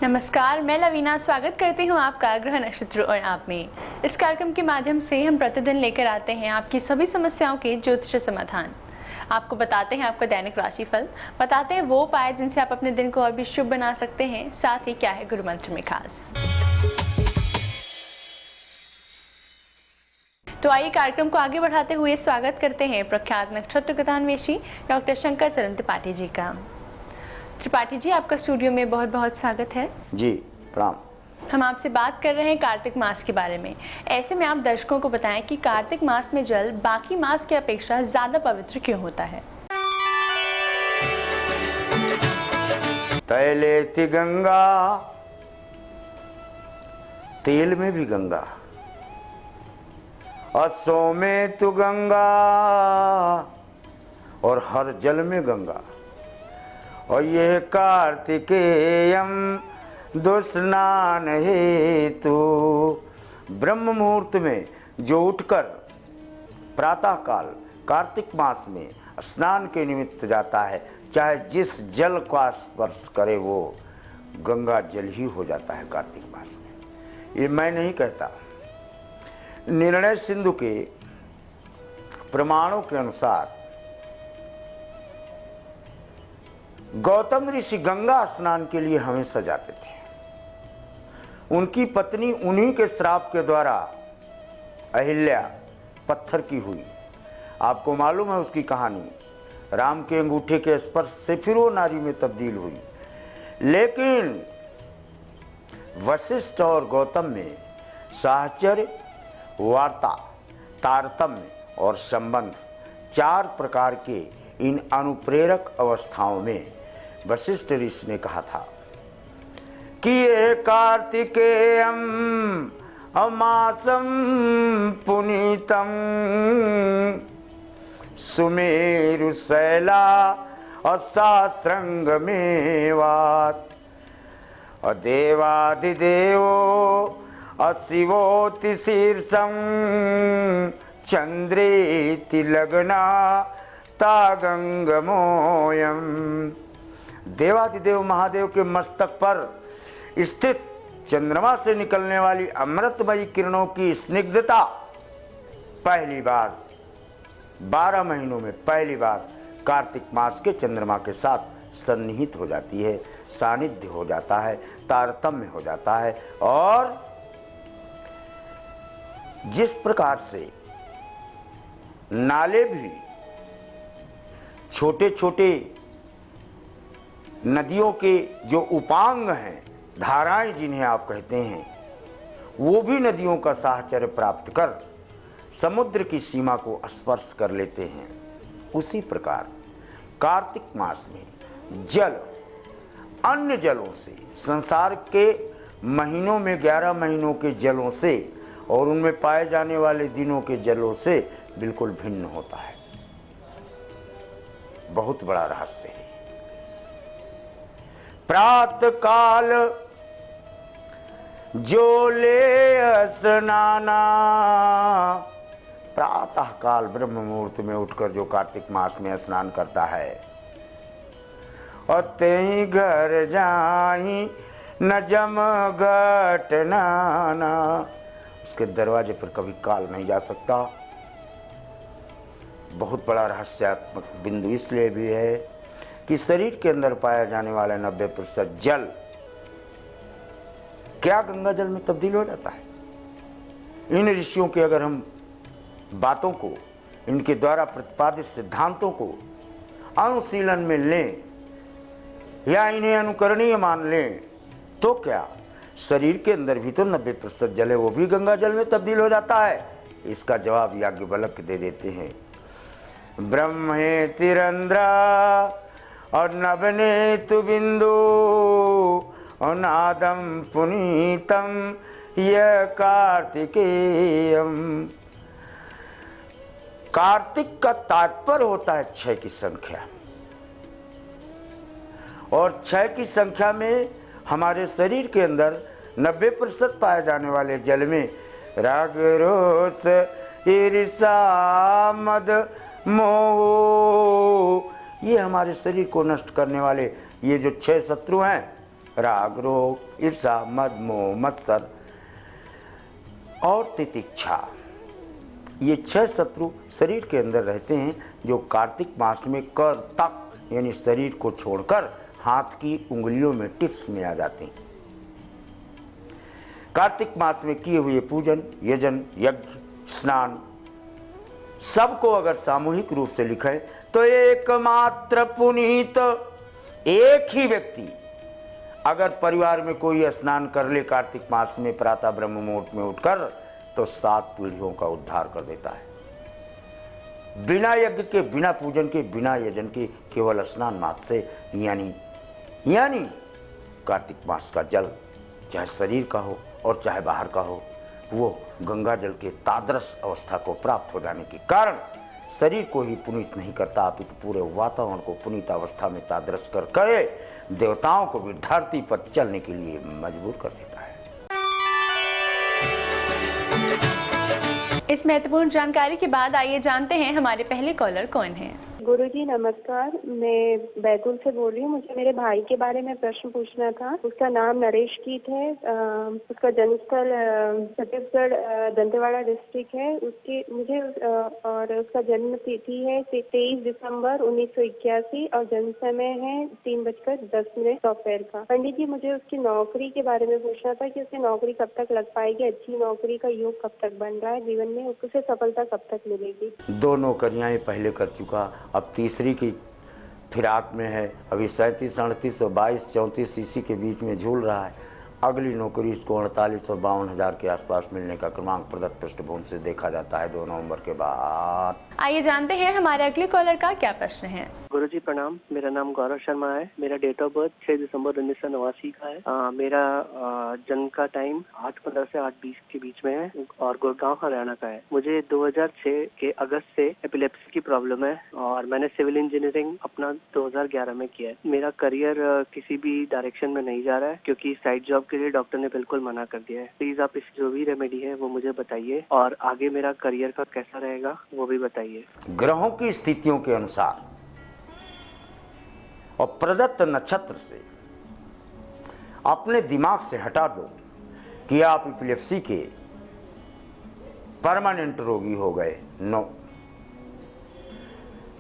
नमस्कार, मैं लवीना स्वागत करती हूँ आपका ग्रह नक्षत्र और आप में। इस कार्यक्रम के माध्यम से हम प्रतिदिन लेकर आते हैं आपकी सभी समस्याओं के ज्योतिष समाधान। आपको बताते हैं आपका दैनिक राशिफल, बताते हैं वो उपाय जिनसे आप अपने दिन को और भी शुभ बना सकते हैं, साथ ही क्या है गुरु मंत्र में खास। तो आइए कार्यक्रम को आगे बढ़ाते हुए स्वागत करते हैं प्रख्यात नक्षत्र गतान्वेषी डॉक्टर शंकर चरण त्रिपाठी जी का। त्रिपाठी जी, आपका स्टूडियो में बहुत बहुत स्वागत है। जी प्रणाम। हम आपसे बात कर रहे हैं कार्तिक मास के बारे में। ऐसे में आप दर्शकों को बताएं कि कार्तिक मास में जल बाकी मास की अपेक्षा ज्यादा पवित्र क्यों होता है। तैलेति गंगा, तेल में भी गंगा, असो में तु गंगा, और हर जल में गंगा। और यह कार्तिकेयम दुस्नान हेतु, ब्रह्म मुहूर्त में जो उठकर प्रातः काल कार्तिक मास में स्नान के निमित्त जाता है, चाहे जिस जल का स्पर्श करे वो गंगा जल ही हो जाता है कार्तिक मास में। ये मैं नहीं कहता, निर्णय सिंधु के प्रमाणों के अनुसार गौतम ऋषि गंगा स्नान के लिए हमेशा जाते थे। उनकी पत्नी उन्हीं के श्राप के द्वारा अहिल्या पत्थर की हुई। आपको मालूम है उसकी कहानी, राम के अंगूठे के स्पर्श से फिर वो नारी में तब्दील हुई। लेकिन वशिष्ठ और गौतम में साहचर्य, वार्ता, तारतम्य और संबंध, चार प्रकार के इन अनुप्रेरक अवस्थाओं में वशिष्ठ ऋषि ने कहा था कि ये कार्तिकेयम अमासम पुनीतम सुमेरु शैला अशास्त्रंग मेवात अदेवादिदेवो अशिवोति शीर्षम चंद्रेति लग्ना तागंगमोयम। देवादिदेव महादेव के मस्तक पर स्थित चंद्रमा से निकलने वाली अमृतमयी किरणों की स्निग्धता पहली बार 12 महीनों में पहली बार कार्तिक मास के चंद्रमा के साथ सन्निहित हो जाती है, सानिध्य हो जाता है, तारतम्य हो जाता है। और जिस प्रकार से नाले भी छोटे छोटे नदियों के जो उपांग हैं, धाराएं जिन्हें आप कहते हैं, वो भी नदियों का साहचर्य प्राप्त कर समुद्र की सीमा को स्पर्श कर लेते हैं, उसी प्रकार कार्तिक मास में जल अन्य जलों से, संसार के महीनों में 11 महीनों के जलों से और उनमें पाए जाने वाले दिनों के जलों से बिल्कुल भिन्न होता है। बहुत बड़ा रहस्य है। प्रातः काल जो ले स्नाना, प्रातः काल ब्रह्म मुहूर्त में उठकर जो कार्तिक मास में स्नान करता है, और तेहि घर जाहि न जम घट नाना, उसके दरवाजे पर कभी काल नहीं जा सकता। बहुत बड़ा रहस्यात्मक बिंदु इसलिए भी है कि शरीर के अंदर पाया जाने वाला 90% जल क्या गंगा जल में तब्दील हो जाता है। इन ऋषियों के अगर हम बातों को, इनके द्वारा प्रतिपादित सिद्धांतों को अनुशीलन में लें या इन्हें अनुकरणीय मान लें, तो क्या शरीर के अंदर भी तो 90% जल है, वो भी गंगा जल में तब्दील हो जाता है। इसका जवाब याज्ञवल्क्य दे देते हैं। ब्रह्मे तिरंद्रा और नभने तु बिंदु और नादम पुनीतम यह कार्तिकेयम। कार्तिक का तात्पर्य होता है 6 की संख्या, और 6 की संख्या में हमारे शरीर के अंदर 90% पाए जाने वाले जल में राग, रोष, ईर्ष्या, मद, मोह, ये हमारे शरीर को नष्ट करने वाले ये जो 6 शत्रु हैं, राग, रोग, ईर्षा, मद, मोह, मत्सर और तितिक्षा, ये 6 शत्रु शरीर के अंदर रहते हैं, जो कार्तिक मास में कर तक यानी शरीर को छोड़कर हाथ की उंगलियों में टिप्स में आ जाते हैं। कार्तिक मास में किए हुए पूजन, यजन, यज्ञ, स्नान सबको अगर सामूहिक रूप से लिखें तो एकमात्र पुनीत, एक ही व्यक्ति अगर परिवार में कोई स्नान कर ले कार्तिक मास में प्रातः ब्रह्म मुहूर्त में उठकर, तो 7 पीढ़ियों का उद्धार कर देता है। बिना यज्ञ के, बिना पूजन के, बिना यजन के, केवल स्नान मात्र से यानी कार्तिक मास का जल चाहे शरीर का हो और चाहे बाहर का हो, वो गंगा जल के तादृश अवस्था को प्राप्त हो जाने के कारण शरीर को ही पुनीत नहीं करता, अपितु पूरे वातावरण को पुनीत अवस्था में तादृश कर देवताओं को भी धरती पर चलने के लिए मजबूर कर देता है। इस महत्वपूर्ण जानकारी के बाद आइए जानते हैं हमारे पहले कॉलर कौन हैं। गुरुजी नमस्कार, मैं बैतूल से बोल रही हूँ। मुझे मेरे भाई के बारे में प्रश्न पूछना था। उसका नाम नरेश कीत है। उसका जन्मस्थल छत्तीसगढ़ दंतेवाड़ा डिस्ट्रिक्ट है। और उसका जन्म तिथि है 23 दिसंबर 1981 और जन्म समय है 3:10 दोपहर का। पंडित जी, मुझे उसकी नौकरी के बारे में पूछना था कि उसकी नौकरी कब तक लग पाएगी, अच्छी नौकरी का योग कब तक बन रहा है, जीवन में उसे सफलता कब तक मिलेगी। 2 नौकरियां पहले कर चुका, अब तीसरी की फिराक में है। अभी 37, 38 और 22, 34 इसी के बीच में झूल रहा है। अगली नौकरी इसको 48 और 52 हज़ार के आसपास मिलने का क्रमांक प्रदत्त पृष्ठभूमि से देखा जाता है 2 नवंबर के बाद। आइए जानते हैं हमारे अगले कॉलर का क्या प्रश्न है। गुरुजी प्रणाम, मेरा नाम गौरव शर्मा है। मेरा डेट ऑफ बर्थ 6 दिसंबर 1989 का है। मेरा जन्म का टाइम 8:15 से 8:20 के बीच में है और गुड़गांव हरियाणा का है। मुझे 2006 के अगस्त से एपिलेप्सी की प्रॉब्लम है और मैंने सिविल इंजीनियरिंग अपना 2011 में किया है। मेरा करियर किसी भी डायरेक्शन में नहीं जा रहा है क्योंकि साइड जॉब के लिए डॉक्टर ने बिल्कुल मना कर दिया है। प्लीज आप इस जो भी रेमेडी है वो मुझे बताइए और आगे मेरा करियर का कैसा रहेगा वो भी बताइए। ग्रहों की स्थितियों के अनुसार और प्रदत्त नक्षत्र से अपने दिमाग से हटा दो कि आप एपिलेप्सी के परमानेंट रोगी हो गए। नो,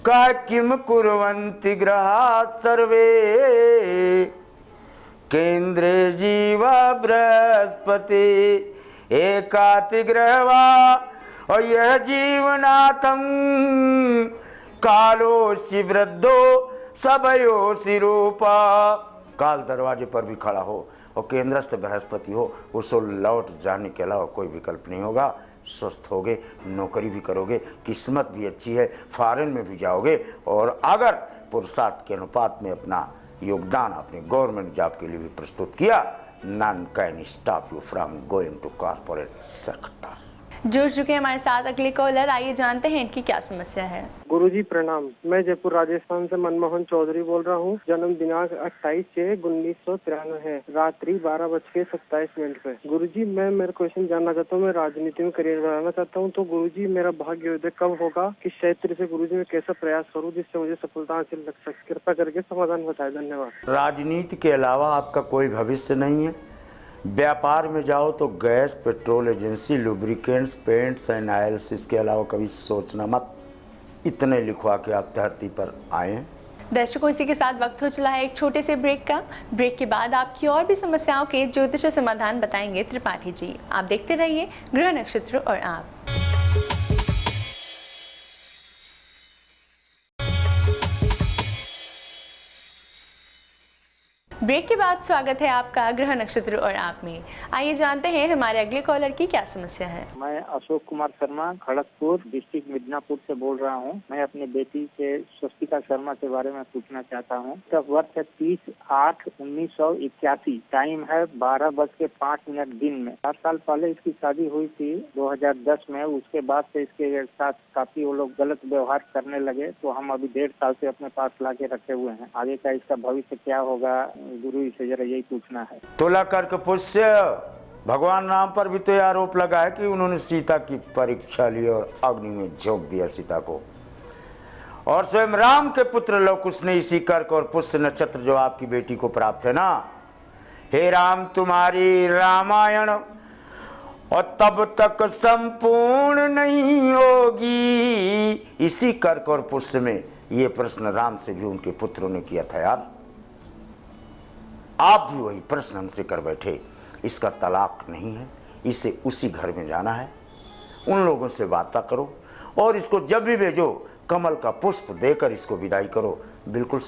का किम कुर्वन्ति ग्रहा सर्वे केंद्रे जीवा बृहस्पति एकाति ग्रहवा और यह जीवनाथम कालोशि वृद्धो सबयोषि रूपा। काल दरवाजे पर भी खड़ा हो और केंद्रस्थ बृहस्पति हो, उसको लौट जाने के अलावा कोई विकल्प नहीं होगा। स्वस्थ होगे, नौकरी भी करोगे, किस्मत भी अच्छी है, फॉरेन में भी जाओगे और अगर पुरुषार्थ के अनुपात में अपना योगदान अपने गवर्नमेंट जॉब के लिए भी प्रस्तुत किया, none can stop you from going to corporate sector। जुड़ चुके हैं हमारे साथ अगले कॉलर, आइए जानते हैं इनकी क्या समस्या है। गुरुजी प्रणाम, मैं जयपुर राजस्थान से मनमोहन चौधरी बोल रहा हूँ। जन्म दिनांक 28/6/1993 है, रात्रि 12:27 पे। गुरुजी मैं मेरा क्वेश्चन जानना चाहता हूँ। मैं राजनीति में करियर बनाना चाहता हूँ, तो गुरुजी मेरा भाग्योदय कब होगा, किस क्षेत्र से गुरुजी मैं कैसा प्रयास करूँ जिससे मुझे सफलता हासिल लग सके। कृपा करके समाधान बताए, धन्यवाद। राजनीति के अलावा आपका कोई भविष्य नहीं है। व्यापार में जाओ तो gas, petrol agency, lubricants, paints and oils, इसके अलावा कभी सोचना मत। इतने लिखवा के आप धरती पर आए। दर्शकों, इसी के साथ वक्त हो चला है एक छोटे से ब्रेक का। ब्रेक के बाद आपकी और भी समस्याओं के ज्योतिष समाधान बताएंगे त्रिपाठी जी। आप देखते रहिए ग्रह नक्षत्र और आप। ब्रेक के बाद स्वागत है आपका ग्रह नक्षत्र और आप में। आइए जानते हैं हमारे अगले कॉलर की क्या समस्या है। मैं अशोक कुमार शर्मा खड़गपुर डिस्ट्रिक्ट मिदनापुर से बोल रहा हूँ। मैं अपनी बेटी से स्वस्तिका शर्मा के बारे में पूछना चाहता हूँ। उसका वर्ष है 30/8/1981, टाइम है 12:05 दिन में। 4 साल पहले इसकी शादी हुई थी 2010 में। उसके बाद से इसके साथ काफी वो लोग गलत व्यवहार करने लगे, तो हम अभी 1.5 साल से अपने पास ला के रखे हुए हैं। आगे का इसका भविष्य क्या होगा, गुरु से जरा यही पूछना है। तुला कर्क पुष्य, भगवान राम पर भी तो यह आरोप लगा है कि उन्होंने सीता की परीक्षा ली और अग्नि में झोंक दिया सीता को। और स्वयं राम के पुत्र लव कुश ने इसी कर्क और पुष्य नक्षत्र जो आपकी बेटी को प्राप्त है ना, हे राम तुम्हारी रामायण और तब तक संपूर्ण नहीं होगी। इसी कर्क और पुष्य में ये प्रश्न राम से भी उनके पुत्रों ने किया था। यार आप भी वही प्रश्न हमसे कर बैठे। इसका तलाक नहीं है, इसे उसी घर में जाना है, उन लोगों से वार्ता करो और इसको जब भी भेजो कमल का पुष्प देकर इसको विदाई करो। बिल्कुल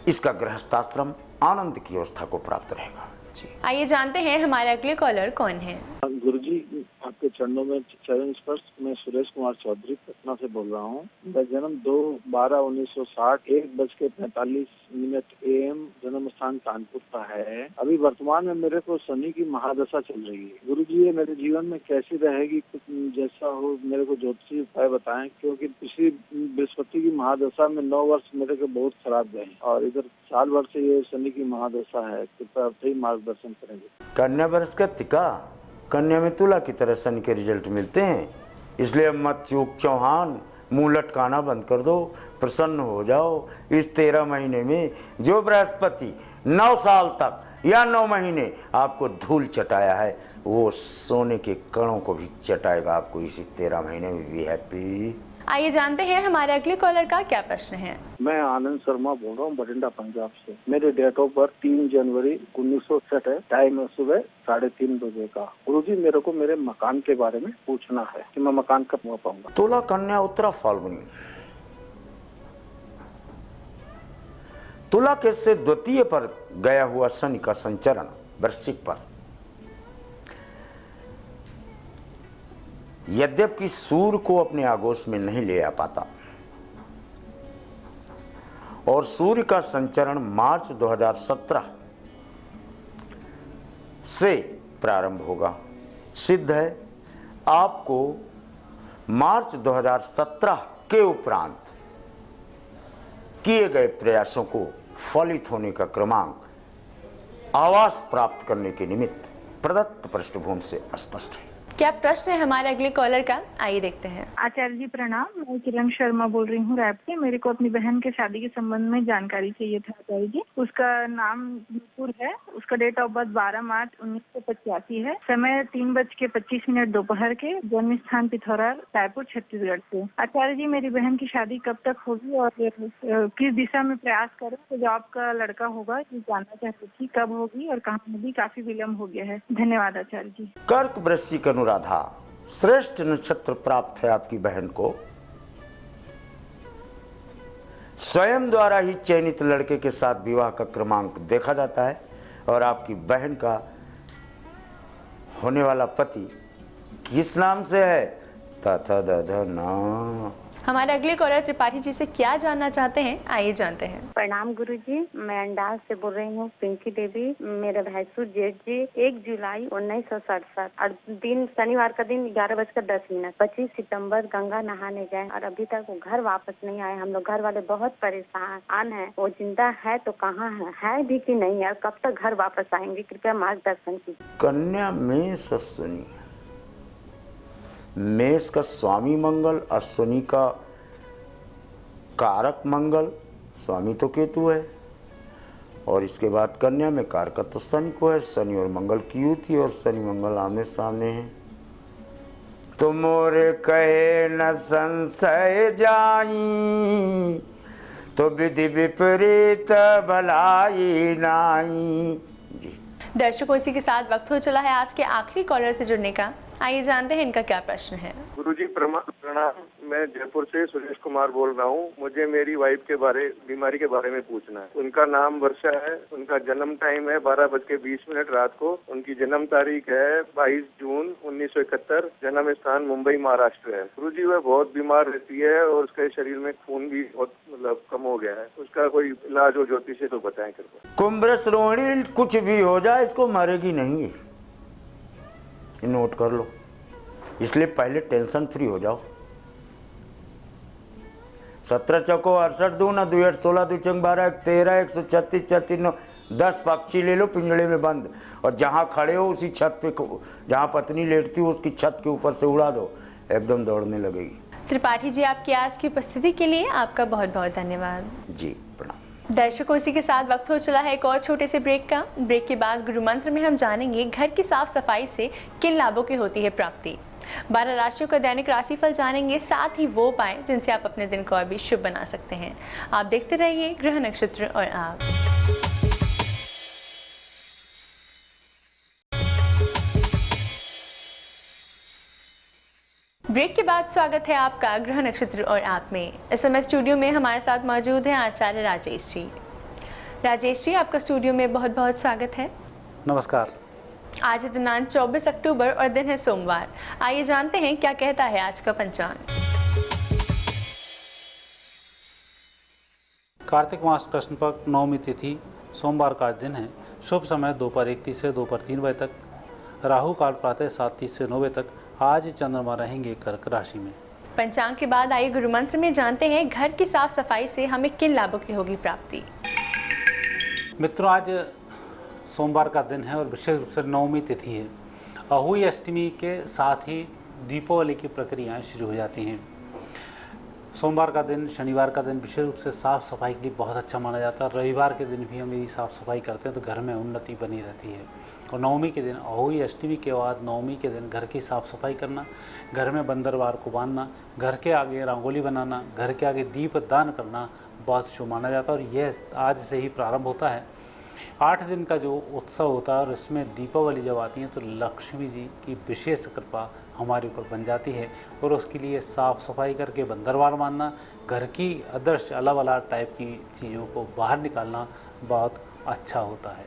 इसका गृहस्थाश्रम आनंद की अवस्था को प्राप्त रहेगा। जी आइए जानते हैं हमारे अगले कॉलर कौन है। गुरुजी आपके चरणों में चरण स्पर्श। मैं सुरेश कुमार चौधरी पटना से बोल रहा हूँ। मेरा जन्म 2/12/1960 1:45 AM जन्म स्थान कानपुर का है। अभी वर्तमान में मेरे को शनि की महादशा चल रही है। गुरुजी ये मेरे जीवन में कैसी रहेगी, कुछ जैसा हो मेरे को ज्योतिषी उपाय बताएं, क्योंकि पिछली बृहस्पति की महादशा में 9 वर्ष मेरे को बहुत खराब गए और इधर साल भर से ये शनि की महादशा है। कृपया सही मार्गदर्शन करेंगे। कन्या वर्ष का टिका, कन्या में तुला की तरह शनि के रिजल्ट मिलते हैं, इसलिए मत चूक चौहान, मुंह लटकाना बंद कर दो, प्रसन्न हो जाओ। इस 13 महीने में जो बृहस्पति 9 साल तक या 9 महीने आपको धूल चटाया है, वो सोने के कणों को भी चटाएगा आपको इसी 13 महीने में भी। हैप्पी। आइए जानते हैं हमारे अगले कॉलर का क्या प्रश्न है। मैं आनंद शर्मा बोल रहा हूँ बठिंडा पंजाब से। मेरे डेट ऑफ बर्थ 3 जनवरी 1960 है। टाइम है सुबह 3:30 बजे का। गुरुजी मेरे को मेरे मकान के बारे में पूछना है कि मैं मकान कब पा पाऊंगा। तुला, कन्या, उत्तरा, फाल्गुनी। तुला के से द्वितीय पर गया हुआ शनि का संचरण वृश्चिक पर, यद्यपि सूर्य को अपने आगोश में नहीं ले आ पाता और सूर्य का संचरण मार्च 2017 से प्रारंभ होगा। सिद्ध है आपको मार्च 2017 के उपरांत किए गए प्रयासों को फलित होने का क्रमांक आवास प्राप्त करने के निमित्त प्रदत्त पृष्ठभूमि से स्पष्ट है। क्या प्रश्न है हमारे अगले कॉलर का, आइए देखते हैं। आचार्य जी प्रणाम। मैं किरण शर्मा बोल रही हूँ रायपुर से। मेरे को अपनी बहन के शादी के संबंध में जानकारी चाहिए था आचार्य जी। उसका नाम नुपुर है। उसका डेट ऑफ बर्थ 12 मार्च 1985 है। समय 3:25 दोपहर के। जन्म स्थान पिथौरा, रायपुर, छत्तीसगढ़ से। आचार्य जी मेरी बहन की शादी कब तक होगी और किस दिशा में प्रयास करें तो जॉब का लड़का होगा, ये जानना चाहती थी कब होगी और कहाँ होगी। काफी विलम्ब हो गया है। धन्यवाद आचार्य जी। कर्क वृश्चिक अनुराधा श्रेष्ठ नक्षत्र प्राप्त है आपकी बहन को। स्वयं द्वारा ही चयनित लड़के के साथ विवाह का क्रमांक देखा जाता है और आपकी बहन का होने वाला पति किस नाम से है? तथा दधा ना। हमारे अगले कॉलर त्रिपाठी जी से क्या जानना चाहते हैं, आइए जानते हैं। प्रणाम गुरुजी। मैं अंडाज से बोल रही हूँ पिंकी देवी। मेरे भैंसुर जेठ जी 1 जुलाई 1967 और दिन शनिवार का दिन 11:10। 25 सितंबर गंगा नहाने गए और अभी तक वो घर वापस नहीं आए। हम लोग घर वाले बहुत परेशान हैं। वो जिंदा है तो कहाँ है भी कि नहीं है, कब तक घर वापस आएंगे, कृपया मार्गदर्शन कीजिए। कन्या मेष अश्विनी। मेष का स्वामी मंगल, अश्विनी का कारक मंगल, स्वामी तो केतु है और इसके बाद कन्या में कारक तो शनि को है। शनि और मंगल की युति और शनि मंगल आमने सामने हैं। तो मोरे कहे न संशय जाई, तो विधि विपरीत भलाई नाई। जी दर्शकों, इसी के साथ वक्त हो चला है आज के आखिरी कॉलर से जुड़ने का। आइए जानते हैं इनका क्या प्रश्न है। गुरुजी प्रणाम। मैं जयपुर से सुरेश कुमार बोल रहा हूँ। मुझे मेरी वाइफ के बीमारी के बारे में पूछना है। उनका नाम वर्षा है। उनका जन्म टाइम है 12:20 रात को। उनकी जन्म तारीख है 22 जून 1971। जन्म स्थान मुंबई, महाराष्ट्र है। गुरुजी वह बहुत बीमार रहती है और उसके शरीर में खून भी बहुत कम हो गया है। उसका कोई इलाज हो ज्योतिष से तो बताएं कृपया। कुंभ रोहिणी कुछ भी हो जाए इसको मारेगी नहीं, नोट कर लो। इसलिए पहले टेंशन फ्री हो जाओ। 17 चौको 68 दूना 2 8 16 2 चंग 12 1 13 136 34 9 10 पक्षी ले लो पिंजड़े में बंद और जहां खड़े हो उसी छत पे, जहां पत्नी लेटती हो उसकी छत के ऊपर से उड़ा दो, एकदम दौड़ने लगेगी। त्रिपाठी जी आपकी आज की उपस्थिति के लिए आपका बहुत बहुत धन्यवाद। जी प्रणाम। दर्शकों, इसी के साथ वक्त हो चला है एक और छोटे से ब्रेक का। ब्रेक के बाद गुरु मंत्र में हम जानेंगे घर की साफ सफाई से किन लाभों की होती है प्राप्ति। 12 राशियों का दैनिक राशिफल जानेंगे, साथ ही वो उपाय जिनसे आप अपने दिन को और भी शुभ बना सकते हैं। आप देखते रहिए ग्रह नक्षत्र और आप। ब्रेक के बाद स्वागत है आपका ग्रह नक्षत्र और आप में। इस समय स्टूडियो में हमारे साथ मौजूद हैं आचार्य राजेश जी। राजेश जी, आपका स्टूडियो में बहुत बहुत स्वागत है। नमस्कार। आज दिनांक 24 अक्टूबर और दिन है सोमवार। आइए जानते हैं क्या कहता है आज का पंचांग। कार्तिक मास कृष्ण पक्ष नवमी तिथि सोमवार का दिन है। शुभ समय दोपहर 1:30 से दोपहर 3 बजे तक। राहु काल प्रातः 7:30 से 9 बजे तक। आज चंद्रमा रहेंगे कर्क राशि में। पंचांग के बाद आइए गुरु मंत्र में जानते हैं घर की साफ सफाई से हमें किन लाभों की होगी प्राप्ति। मित्रों, आज सोमवार का दिन है और विशेष रूप से नवमी तिथि है। अहुई अष्टमी के साथ ही दीपावली की प्रक्रियाएं शुरू हो जाती हैं। सोमवार का दिन, शनिवार का दिन विशेष रूप से साफ़ सफाई के लिए बहुत अच्छा माना जाता है। रविवार के दिन भी हम यदि साफ़ सफाई करते हैं तो घर में उन्नति बनी रहती है। और नवमी के दिन, अहोई अष्टमी के बाद नवमी के दिन घर की साफ़ सफाई करना, घर में बंदरवार को बांधना, घर के आगे रंगोली बनाना, घर के आगे दीप दान करना बहुत शुभ माना जाता है। और यह आज से ही प्रारंभ होता है। 8 दिन का जो उत्सव होता है और इसमें दीपावली जब आती है तो लक्ष्मी जी की विशेष कृपा हमारे ऊपर बन जाती है। और उसके लिए साफ़ सफाई करके बंदरवार बांधना, घर की अदृश्य अलग अलग टाइप की चीज़ों को बाहर निकालना बहुत अच्छा होता है।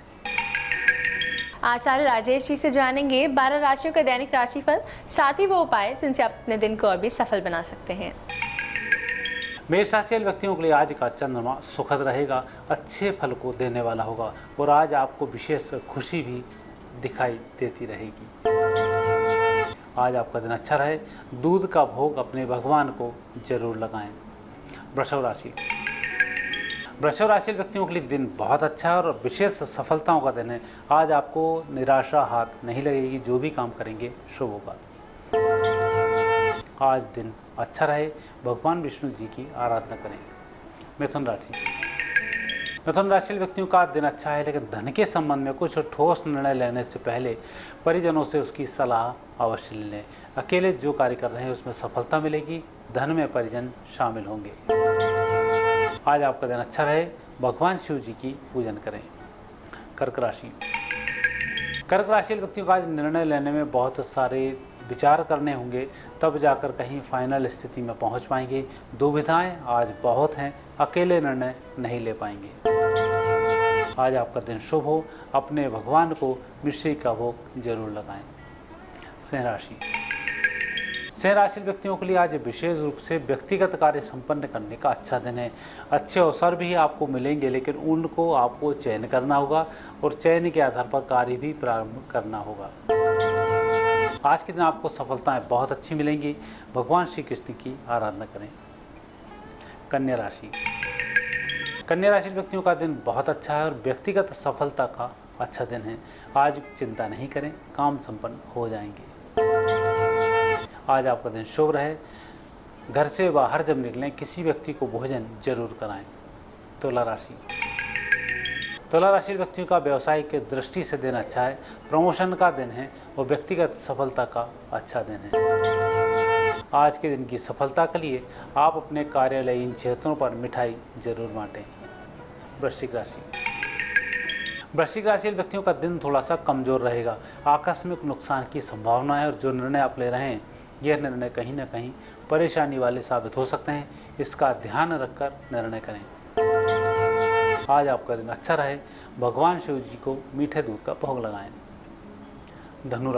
आचार्य राजेश जी से जानेंगे 12 राशियों का दैनिक राशिफल, साथ ही वो उपाय जिनसे आप अपने दिन को और भी सफल बना सकते हैं। मेष राशि वाले व्यक्तियों के लिए आज का चंद्रमा सुखद रहेगा, अच्छे फल को देने वाला होगा और आज आपको विशेष खुशी भी दिखाई देती रहेगी। आज आपका दिन अच्छा रहे। दूध का भोग अपने भगवान को जरूर लगाएं। वृषभ राशि व्यक्तियों के लिए दिन बहुत अच्छा है और विशेष सफलताओं का दिन है। आज आपको निराशा हाथ नहीं लगेगी, जो भी काम करेंगे शुभ होगा। आज दिन अच्छा रहे। भगवान विष्णु जी की आराधना करें। मिथुन राशि व्यक्तियों का दिन अच्छा है, लेकिन धन के संबंध में कुछ ठोस निर्णय लेने से पहले परिजनों से उसकी सलाह अवश्य लें। अकेले जो कार्य कर रहे हैं उसमें सफलता मिलेगी। धन में परिजन शामिल होंगे। आज आपका दिन अच्छा रहे। भगवान शिव जी की पूजन करें। कर्क राशि व्यक्तियों का आज निर्णय लेने में बहुत सारे विचार करने होंगे, तब जाकर कहीं फाइनल स्थिति में पहुंच पाएंगे। दुविधाएं आज बहुत हैं, अकेले निर्णय नहीं ले पाएंगे। आज आपका दिन शुभ हो। अपने भगवान को मिश्री का भोग जरूर लगाएं। सिंह राशि व्यक्तियों के लिए आज विशेष रूप से व्यक्तिगत कार्य संपन्न करने का अच्छा दिन है। अच्छे अवसर भी आपको मिलेंगे, लेकिन उनको आपको चयन करना होगा और चयन के आधार पर कार्य भी प्रारंभ करना होगा। आज के दिन आपको सफलताएं बहुत अच्छी मिलेंगी। भगवान श्री कृष्ण की आराधना करें। कन्या राशि व्यक्तियों का दिन बहुत अच्छा है और व्यक्तिगत सफलता का अच्छा दिन है। आज चिंता नहीं करें, काम संपन्न हो जाएंगे। आज आपका दिन शुभ रहे। घर से बाहर जब निकलें किसी व्यक्ति को भोजन जरूर कराएं। तुला राशि व्यक्तियों का व्यवसाय के दृष्टि से दिन अच्छा है। प्रमोशन का दिन है और व्यक्तिगत सफलता का अच्छा दिन है। आज के दिन की सफलता के लिए आप अपने कार्यालयीन क्षेत्रों पर मिठाई जरूर बांटें। वृश्चिक राशि व्यक्तियों का दिन थोड़ा सा कमजोर रहेगा। आकस्मिक नुकसान की संभावना है और जो निर्णय आप ले रहे हैं यह निर्णय कहीं ना कहीं परेशानी वाले साबित हो सकते हैं। इसका ध्यान रखकर निर्णय करें। आज आपका दिन अच्छा रहे। भगवान शिव जी को मीठे दूध का भोग लगाएं। धनु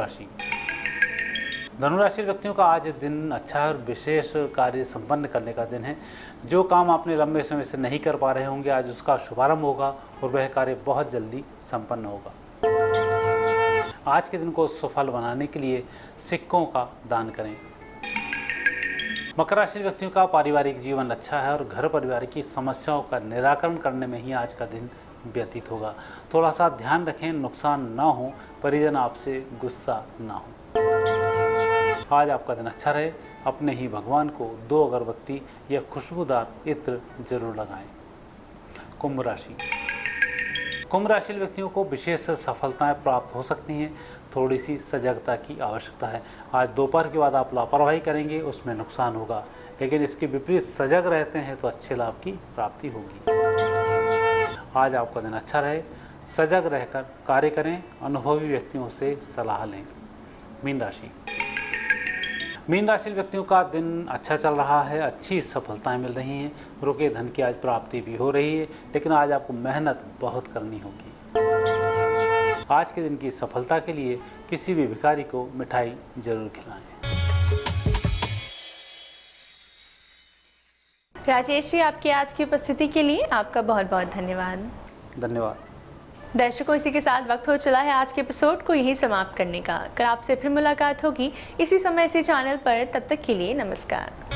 राशि व्यक्तियों का आज दिन अच्छा है और विशेष कार्य संपन्न करने का दिन है। जो काम आपने लंबे समय से नहीं कर पा रहे होंगे, आज उसका शुभारंभ होगा और वह कार्य बहुत जल्दी संपन्न होगा। आज के दिन को सफल बनाने के लिए सिक्कों का दान करें। मकर राशि व्यक्तियों का पारिवारिक जीवन अच्छा है और घर परिवार की समस्याओं का निराकरण करने में ही आज का दिन व्यतीत होगा। थोड़ा सा ध्यान रखें, नुकसान ना हो, परिजन आपसे गुस्सा ना हो। आज आपका दिन अच्छा रहे। अपने ही भगवान को 2 अगरबत्ती या खुशबूदार इत्र जरूर लगाएं। कुंभ राशि। कुंभ राशि व्यक्तियों को विशेष सफलताएं प्राप्त हो सकती हैं। थोड़ी सी सजगता की आवश्यकता है। आज दोपहर के बाद आप लापरवाही करेंगे, उसमें नुकसान होगा, लेकिन इसके विपरीत सजग रहते हैं तो अच्छे लाभ की प्राप्ति होगी। आज आपका दिन अच्छा रहे, सजग रहकर कार्य करें, अनुभवी व्यक्तियों से सलाह लें। मीन राशि। मीन राशि व्यक्तियों का दिन अच्छा चल रहा है, अच्छी सफलताएं मिल रही हैं, रुके धन की आज प्राप्ति भी हो रही है, लेकिन आज आपको मेहनत बहुत करनी होगी। आज के दिन की सफलता के लिए किसी भी भिखारी को मिठाई जरूर खिलाएं। राजेश जी, आपकी आज की उपस्थिति के लिए आपका बहुत बहुत धन्यवाद। धन्यवाद। दर्शकों, इसी के साथ वक्त हो चला है आज के एपिसोड को यहीं समाप्त करने का। कल आपसे फिर मुलाकात होगी इसी समय इसी चैनल पर। तब तक के लिए नमस्कार।